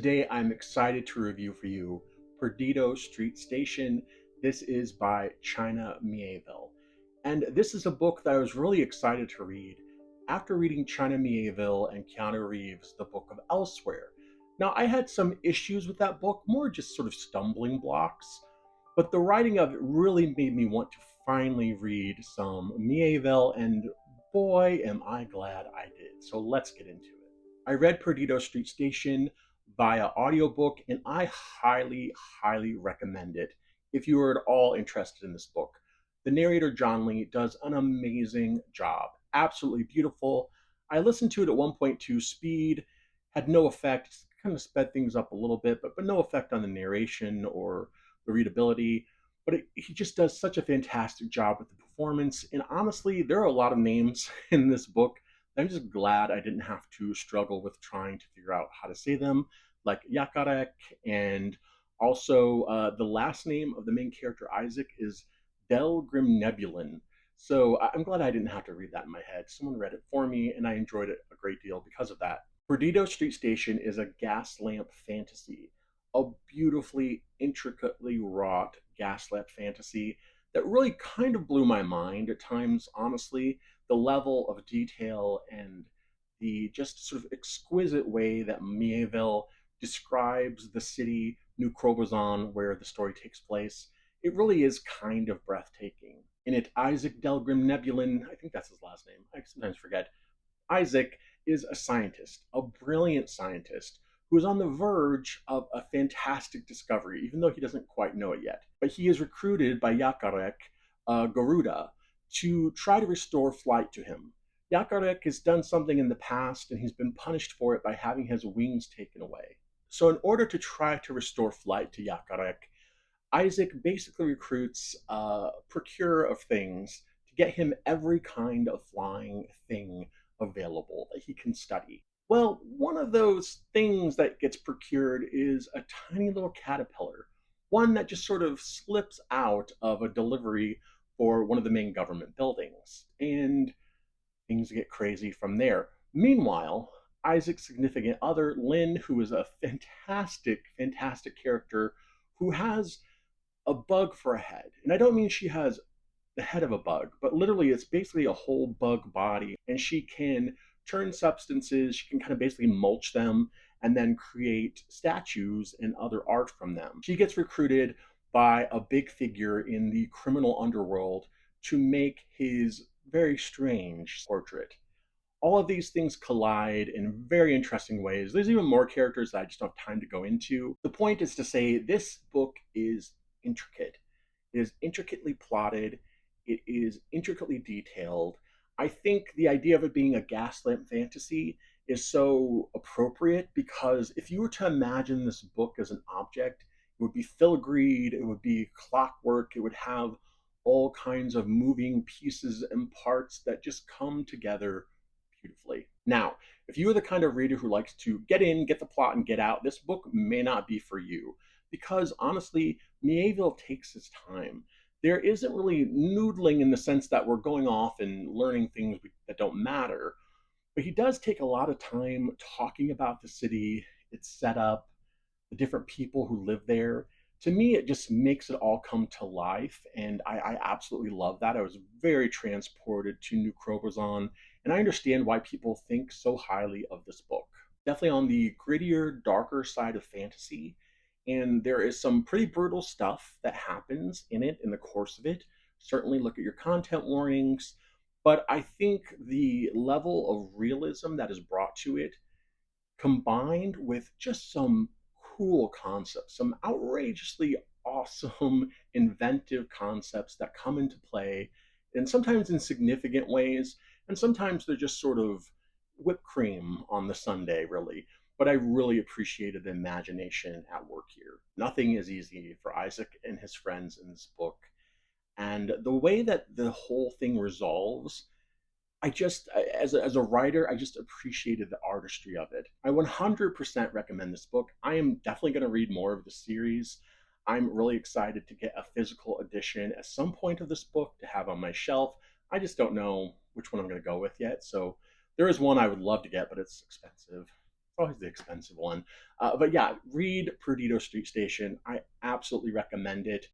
Today, I'm excited to review for you Perdido Street Station. This is by China Miéville. And this is a book that I was really excited to read after reading China Miéville and Keanu Reeves' The Book of Elsewhere. Now, I had some issues with that book, more just sort of stumbling blocks, but the writing of it really made me want to finally read some Miéville, and boy, am I glad I did. So let's get into it. I read Perdido Street Station via audiobook, and I highly recommend it if you are at all interested in this book. The narrator, John Lee, does an amazing job. Absolutely beautiful. I listened to it at 1.2 speed, had no effect, kind of sped things up a little bit, but no effect on the narration or the readability. But he just does such a fantastic job with the performance. And honestly, there are a lot of names in this book. I'm just glad I didn't have to struggle with trying to figure out how to say them, like Yakarek, and also the last name of the main character, Isaac, is Delgrimnebulin. So I'm glad I didn't have to read that in my head. Someone read it for me, and I enjoyed it a great deal because of that. Perdido Street Station is a gas lamp fantasy, a beautifully, intricately wrought gas lamp fantasy that really kind of blew my mind at times, honestly. The level of detail and the just sort of exquisite way that Miéville describes the city, New Crobuzon, where the story takes place, it really is kind of breathtaking. In it, Isaac Delgrim Nebulin, I think that's his last name, I sometimes forget, Isaac is a scientist, a brilliant scientist, who is on the verge of a fantastic discovery, even though he doesn't quite know it yet. But he is recruited by Yakarek, Garuda, to try to restore flight to him. Yakarek has done something in the past, and he's been punished for it by having his wings taken away. So, in order to try to restore flight to Yakarek, Isaac basically recruits a procurer of things to get him every kind of flying thing available that he can study. Well, one of those things that gets procured is a tiny little caterpillar, one that just sort of slips out of a delivery for one of the main government buildings. And things get crazy from there. Meanwhile, Isaac's significant other, Lynn, who is a fantastic character who has a bug for a head. And I don't mean she has the head of a bug, but literally it's basically a whole bug body. And she can turn substances, she can kind of basically mulch them and then create statues and other art from them. She gets recruited by a big figure in the criminal underworld to make his very strange portrait. All of these things collide in very interesting ways. There's even more characters that I just don't have time to go into. The point is to say this book is intricate. It is intricately plotted. It is intricately detailed. I think the idea of it being a gaslamp fantasy is so appropriate because if you were to imagine this book as an object, it would be filigreed, it would be clockwork, it would have all kinds of moving pieces and parts that just come together beautifully. Now, if you are the kind of reader who likes to get in, get the plot, and get out, this book may not be for you because honestly, Miéville takes his time. There isn't really noodling in the sense that we're going off and learning things that don't matter, but he does take a lot of time talking about the city, its setup, the different people who live there. To me, it just makes it all come to life, and I absolutely love that. I was very transported to New Crobuzon, and I understand why people think so highly of this book. Definitely on the grittier, darker side of fantasy, and there is some pretty brutal stuff that happens in it in the course of it. Certainly look at your content warnings, but I think the level of realism that is brought to it, combined with just some cool concepts, some outrageously awesome, inventive concepts that come into play, and sometimes in significant ways, and sometimes they're just sort of whipped cream on the sundae, really. But I really appreciated the imagination at work here. Nothing is easy for Isaac and his friends in this book. And the way that the whole thing resolves, as a writer, I just appreciated the artistry of it. I 100% recommend this book. I am definitely going to read more of the series. I'm really excited to get a physical edition at some point of this book to have on my shelf. I just don't know which one I'm going to go with yet. So there is one I would love to get, but it's expensive. That's probably the expensive one. But yeah, read Perdido Street Station. I absolutely recommend it.